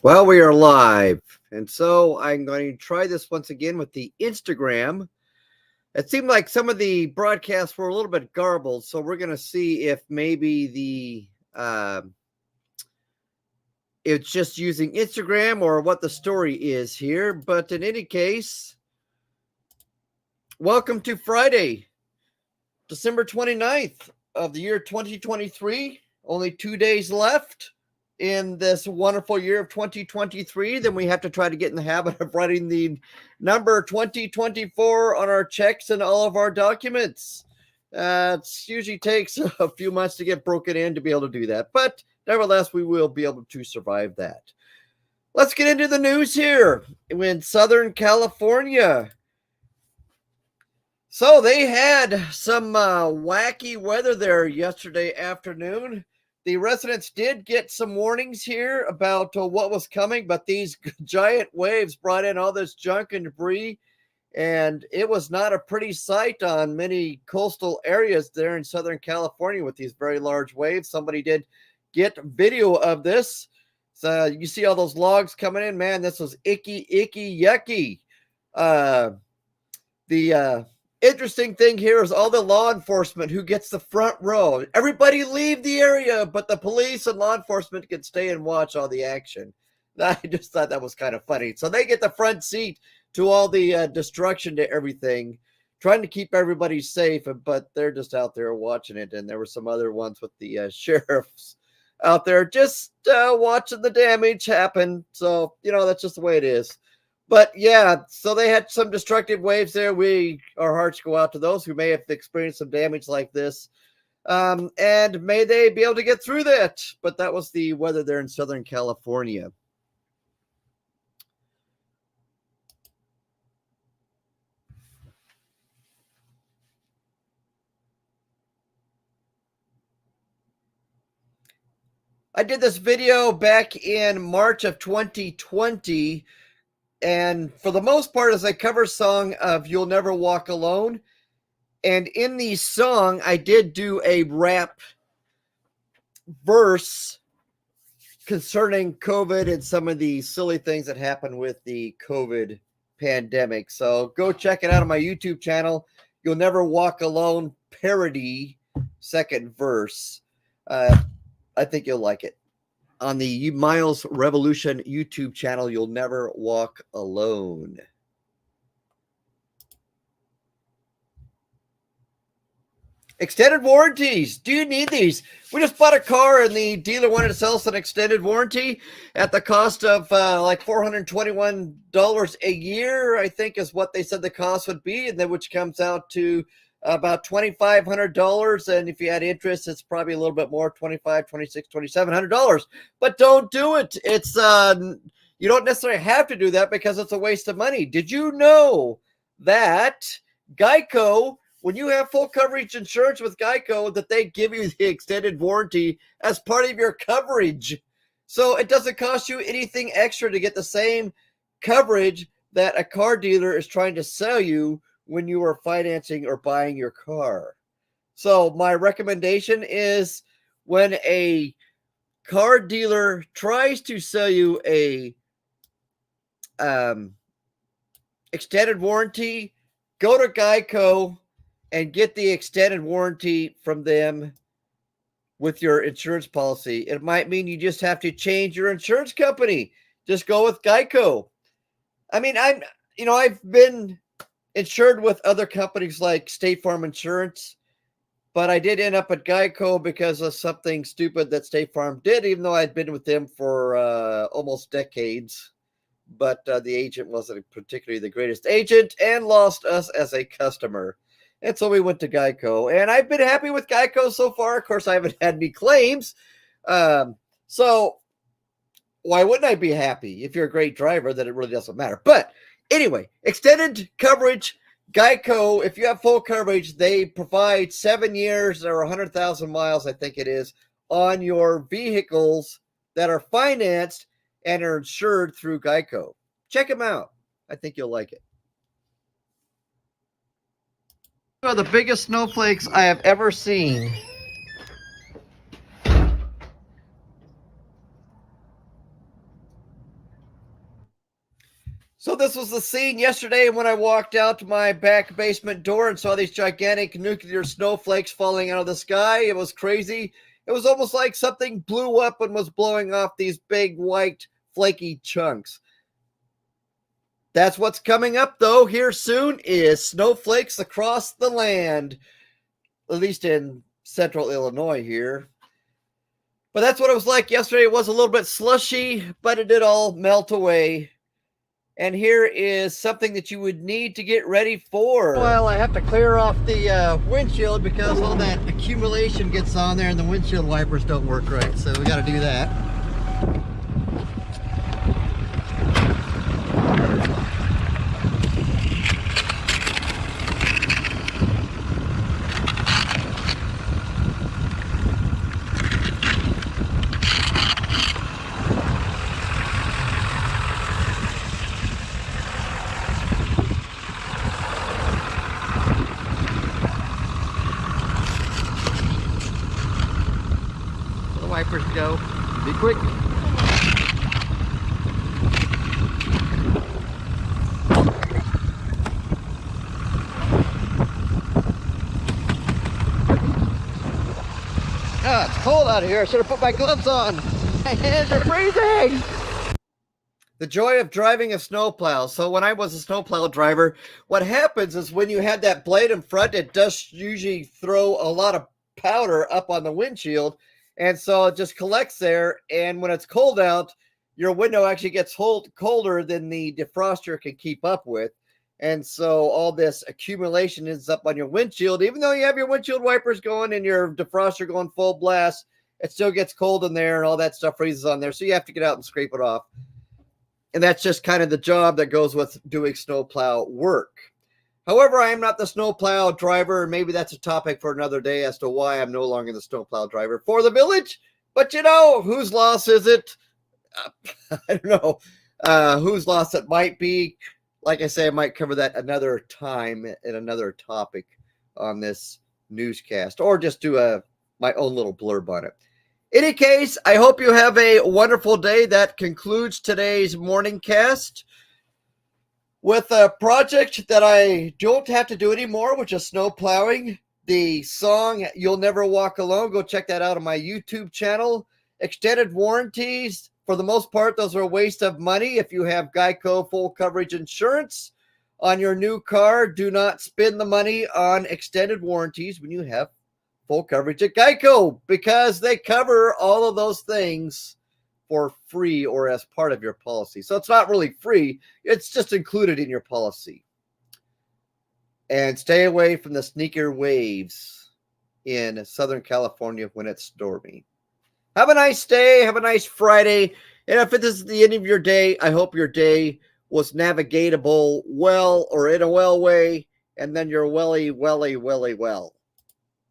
Well, we are live, and so I'm going to try this once again with the Instagram. It seemed like some of the broadcasts were a little bit garbled, so we're going to see if maybe it's just using Instagram or what the story is here. But in any case, welcome to Friday, December 29th of the year 2023. Only 2 days left in this wonderful year of 2023. Then we have to try to get in the habit of writing the number 2024 on our checks and all of our documents. It usually takes a few months to get broken in to be able to do that, but nevertheless, we will be able to survive that. Let's get into the news here in Southern California. So they had some wacky weather there yesterday afternoon. The residents did get some warnings here about what was coming, but these giant waves brought in all this junk and debris, and it was not a pretty sight on many coastal areas there in Southern California with these very large waves. Somebody did get video of this. So you see all those logs coming in. Man, this was icky, yucky. The interesting thing here is all the law enforcement who gets the front row. Everybody leave the area, but the police and law enforcement can stay and watch all the action. I just thought that was kind of funny. So they get the front seat to all the destruction to everything, trying to keep everybody safe, but they're just out there watching it. And there were some other ones with the sheriffs out there just watching the damage happen. So, that's just the way it is. But yeah, so they had some destructive waves there. Our hearts go out to those who may have experienced some damage like this. And may they be able to get through that. But that was the weather there in Southern California. I did this video back in March of 2020. And for the most part, it's a cover song of You'll Never Walk Alone. And in the song, I did do a rap verse concerning COVID and some of the silly things that happened with the COVID pandemic. So go check it out on my YouTube channel. You'll Never Walk Alone parody, second verse. I think you'll like it. On the Myles Revolution YouTube channel, You'll Never Walk Alone. Extended warranties. Do you need these? We just bought a car and the dealer wanted to sell us an extended warranty at the cost of like $421 a year, I think is what they said the cost would be, and then which comes out to about $2,500, and if you add interest, it's probably a little bit more, $2,500, $2,600, $2,700. But don't do it. It's you don't necessarily have to do that because it's a waste of money. Did you know that Geico, when you have full coverage insurance with Geico, that they give you the extended warranty as part of your coverage? So it doesn't cost you anything extra to get the same coverage that a car dealer is trying to sell you when you are financing or buying your car. So my recommendation is when a car dealer tries to sell you a extended warranty, go to Geico and get the extended warranty from them with your insurance policy. It might mean you just have to change your insurance company. Just go with Geico. I mean, I've been insured with other companies like State Farm Insurance, but I did end up at Geico because of something stupid that State Farm did, even though I'd been with them for almost decades. But the agent wasn't particularly the greatest agent and lost us as a customer. And so we went to Geico, and I've been happy with Geico so far. Of course, I haven't had any claims. So why wouldn't I be happy? If you're a great driver, then it really doesn't matter. But anyway, extended coverage, Geico, if you have full coverage, they provide 7 years or 100,000 miles, I think it is, on your vehicles that are financed and are insured through Geico. Check them out. I think you'll like it. One of the biggest snowflakes I have ever seen. So this was the scene yesterday when I walked out to my back basement door and saw these gigantic nuclear snowflakes falling out of the sky. It was crazy. It was almost like something blew up and was blowing off these big white flaky chunks. That's what's coming up though here soon is snowflakes across the land, at least in central Illinois here. But that's what it was like yesterday. It was a little bit slushy, but it did all melt away. And here is something that you would need to get ready for. Well, I have to clear off the windshield because all that accumulation gets on there and the windshield wipers don't work right. So we got to do that. Wipers go. Be quick. Ah, it's cold out here. I should have put my gloves on. My hands are freezing. The joy of driving a snowplow. So when I was a snowplow driver, what happens is when you have that blade in front, it does usually throw a lot of powder up on the windshield. And so it just collects there. And when it's cold out, your window actually gets colder than the defroster can keep up with. And so all this accumulation is up on your windshield. Even though you have your windshield wipers going and your defroster going full blast, it still gets cold in there and all that stuff freezes on there. So you have to get out and scrape it off. And that's just kind of the job that goes with doing snowplow work. However, I am not the snowplow driver, and maybe that's a topic for another day as to why I'm no longer the snowplow driver for the village. But you know, whose loss is it? I don't know whose loss it might be. Like I say, I might cover that another time in another topic on this newscast, or just do my own little blurb on it. In any case, I hope you have a wonderful day. That concludes today's morning cast with a project that I don't have to do anymore, which is snow plowing. The song You'll Never Walk Alone, go check that out on my YouTube channel. Extended warranties, for the most part, those are a waste of money. If you have Geico full coverage insurance on your new car, do not spend the money on extended warranties when you have full coverage at Geico, because they cover all of those things for free or as part of your policy. So it's not really free. It's just included in your policy. And stay away from the sneaker waves in Southern California when it's stormy. Have a nice day. Have a nice Friday. And if this is the end of your day, I hope your day was navigatable well or in a well way. And then you're welly well.